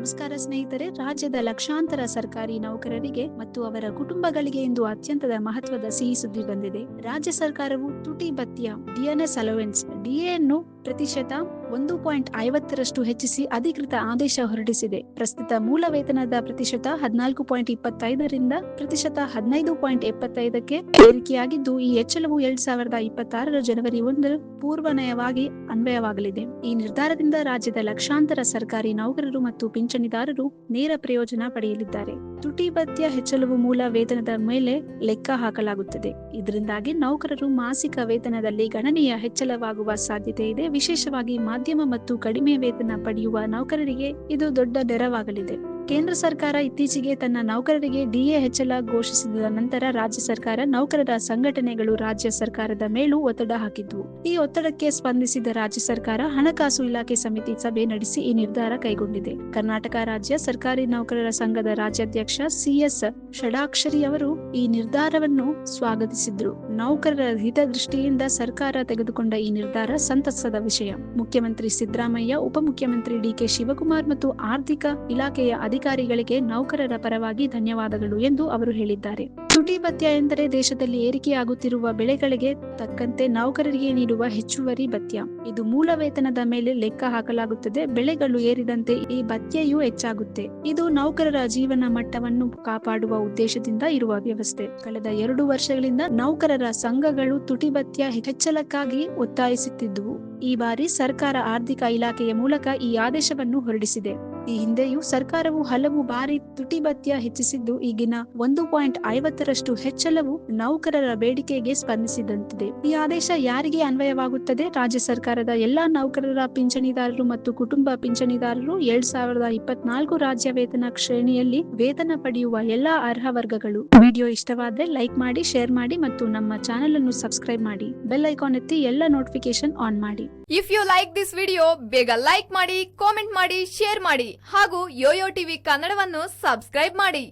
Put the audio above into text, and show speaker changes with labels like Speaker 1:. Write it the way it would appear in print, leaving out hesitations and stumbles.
Speaker 1: ನಮಸ್ಕಾರ ಸ್ನೇಹಿತರೆ. ರಾಜ್ಯದ ಲಕ್ಷಾಂತರ ಸರ್ಕಾರಿ ನೌಕರರಿಗೆ ಮತ್ತು ಅವರ ಕುಟುಂಬಗಳಿಗೆ ಇಂದು ಅತ್ಯಂತ ಮಹತ್ವದ ಸಿಹಿ ಸುದ್ದಿ ಬಂದಿದೆ. ರಾಜ್ಯ ಸರ್ಕಾರವು ತುಟಿ ಭತ್ಯೆ ಡಿಎನ್ಎಸ್ ಅಲೋವೆನ್ಸ್ ಡಿಎ ಅನ್ನು ಪ್ರತಿಶತ 1.50ರಷ್ಟು ಹೆಚ್ಚಿಸಿ ಅಧಿಕೃತ ಆದೇಶ ಹೊರಡಿಸಿದೆ. ಪ್ರಸ್ತುತ ಮೂಲ ವೇತನದ ಪ್ರತಿಶತ 14.25ರಿಂದ ಪ್ರತಿಶತ 15.75ಕ್ಕೆ ಏರಿಕೆಯಾಗಿದ್ದು, ಈ ಹೆಚ್ಚಳವು 2026ರ ಜನವರಿ 1 ಪೂರ್ವನಯವಾಗಿ ಅನ್ವಯವಾಗಲಿದೆ. ಈ ನಿರ್ಧಾರದಿಂದ ರಾಜ್ಯದ ಲಕ್ಷಾಂತರ ಸರ್ಕಾರಿ ನೌಕರರು ಮತ್ತು ಪಿಂಚಣಿದಾರರು ನೇರ ಪ್ರಯೋಜನ ಪಡೆಯಲಿದ್ದಾರೆ. ತುಟಿ ಭತ್ಯೆ ಹೆಚ್ಚಳವು ಮೂಲ ವೇತನದ ಮೇಲೆ ಲೆಕ್ಕ ಹಾಕಲಾಗುತ್ತದೆ. ಇದರಿಂದಾಗಿ ನೌಕರರು ಮಾಸಿಕ ವೇತನದಲ್ಲಿ ಗಣನೀಯ ಹೆಚ್ಚಳವಾಗುವ ಸಾಧ್ಯತೆ ಇದೆ. ವಿಶೇಷವಾಗಿ ಮಾಧ್ಯಮ ಮತ್ತು ಕಡಿಮೆ ವೇತನ ಪಡೆಯುವ ನೌಕರರಿಗೆ ಇದು ದೊಡ್ಡ ನೆರವಾಗಲಿದೆ. ಕೇಂದ್ರ ಸರ್ಕಾರ ಇತ್ತೀಚೆಗೆ ತನ್ನ ನೌಕರರಿಗೆ ಡಿಎ ಹೆಚ್ಚಳ ಘೋಷಿಸಿದ ನಂತರ ರಾಜ್ಯ ಸರ್ಕಾರ ನೌಕರರ ಸಂಘಟನೆಗಳು ರಾಜ್ಯ ಸರ್ಕಾರದ ಮೇಲೂ ಒತ್ತಡ ಹಾಕಿದ್ವು. ಈ ಒತ್ತಡಕ್ಕೆ ಸ್ಪಂದಿಸಿದ ರಾಜ್ಯ ಸರ್ಕಾರ ಹಣಕಾಸು ಇಲಾಖೆ ಸಮಿತಿ ಸಭೆ ನಡೆಸಿ ಈ ನಿರ್ಧಾರ ಕೈಗೊಂಡಿದೆ. ಕರ್ನಾಟಕ ರಾಜ್ಯ ಸರ್ಕಾರಿ ನೌಕರರ ಸಂಘದ ರಾಜ್ಯಾಧ್ಯಕ್ಷ ಸಿಎಸ್ ಷಡಾಕ್ಷರಿ ಅವರು ಈ ನಿರ್ಧಾರವನ್ನು ಸ್ವಾಗತಿಸಿದ್ರು. ನೌಕರರ ಹಿತದೃಷ್ಟಿಯಿಂದ ಸರ್ಕಾರ ತೆಗೆದುಕೊಂಡ ಈ ನಿರ್ಧಾರ ಸಂತಸದ ವಿಷಯ. ಮುಖ್ಯಮಂತ್ರಿ ಸಿದ್ದರಾಮಯ್ಯ, ಉಪಮುಖ್ಯಮಂತ್ರಿ ಡಿಕೆ ಶಿವಕುಮಾರ್ ಮತ್ತು ಆರ್ಥಿಕ ಇಲಾಖೆಯ ಅಧಿಕಾರಿಗಳಿಗೆ ನೌಕರರ ಪರವಾಗಿ ಧನ್ಯವಾದಗಳು ಎಂದು ಅವರು ಹೇಳಿದ್ದಾರೆ. ತುಟಿ ಭತ್ಯೆ ಎಂದರೆ ದೇಶದಲ್ಲಿ ಏರಿಕೆಯಾಗುತ್ತಿರುವ ಬೆಲೆಗಳಿಗೆ ತಕ್ಕಂತೆ ನೌಕರರಿಗೆ ನೀಡುವ ಹೆಚ್ಚುವರಿ ಭತ್ಯೆ. ಇದು ಮೂಲ ವೇತನದ ಮೇಲೆ ಲೆಕ್ಕ ಹಾಕಲಾಗುತ್ತದೆ. ಬೆಲೆಗಳು ಏರಿದಂತೆ ಈ ಭತ್ಯೆಯೂ ಹೆಚ್ಚಾಗುತ್ತೆ. ಇದು ನೌಕರರ ಜೀವನ ಮಟ್ಟವನ್ನು ಕಾಪಾಡುವ ಉದ್ದೇಶದಿಂದ ಇರುವ ವ್ಯವಸ್ಥೆ. ಕಳೆದ 2 ವರ್ಷಗಳಿಂದ ನೌಕರರ ಸಂಘಗಳು ತುಟಿ ಭತ್ಯೆ ಹೆಚ್ಚಳಕ್ಕಾಗಿ ಒತ್ತಾಯಿಸುತ್ತಿದ್ದುವು. ಈ ಬಾರಿ ಸರ್ಕಾರ ಆರ್ಥಿಕ ಇಲಾಖೆಯ ಮೂಲಕ ಈ ಆದೇಶವನ್ನು ಹೊರಡಿಸಿದೆ. ಈ ಹಿಂದೆಯೂ ಸರ್ಕಾರವು ಹಲವು ಬಾರಿ ತುಟಿ ಭತ್ಯೆ ಹೆಚ್ಚಿಸಿದ್ದು, ಈಗಿನ 1.50ರಷ್ಟು ಹೆಚ್ಚಳವು ನೌಕರರ ಬೇಡಿಕೆಗೆ ಸ್ಪಂದಿಸಿದಂತಿದೆ. ಈ ಆದೇಶ ಯಾರಿಗೆ ಅನ್ವಯವಾಗುತ್ತದೆ? ರಾಜ್ಯ ಸರ್ಕಾರದ ಎಲ್ಲಾ ನೌಕರರ ಪಿಂಚಣಿದಾರರು ಮತ್ತು ಕುಟುಂಬ ಪಿಂಚಣಿದಾರರು, 2024 ರಾಜ್ಯ ವೇತನ ಶ್ರೇಣಿಯಲ್ಲಿ ವೇತನ ಪಡೆಯುವ ಎಲ್ಲಾ ಅರ್ಹ ವರ್ಗಗಳು. ವಿಡಿಯೋ ಇಷ್ಟವಾದ್ರೆ ಲೈಕ್ ಮಾಡಿ, ಶೇರ್ ಮಾಡಿ ಮತ್ತು ನಮ್ಮ ಚಾನೆಲ್ ಅನ್ನು ಸಬ್ಸ್ಕ್ರೈಬ್ ಮಾಡಿ. ಬೆಲ್ ಐಕಾನ್ ಎತ್ತಿ ಎಲ್ಲ ನೋಟಿಫಿಕೇಶನ್ ಆನ್ ಮಾಡಿ.
Speaker 2: If you like this video, ಬೇಗ ಲೈಕ್ ಮಾಡಿ, ಕಾಮೆಂಟ್ ಮಾಡಿ, ಶೇರ್ ಮಾಡಿ ಹಾಗೂ ಯೋಯೋ ಟಿವಿ ಕನ್ನಡವನ್ನು ಸಬ್ಸ್ಕ್ರೈಬ್ ಮಾಡಿ.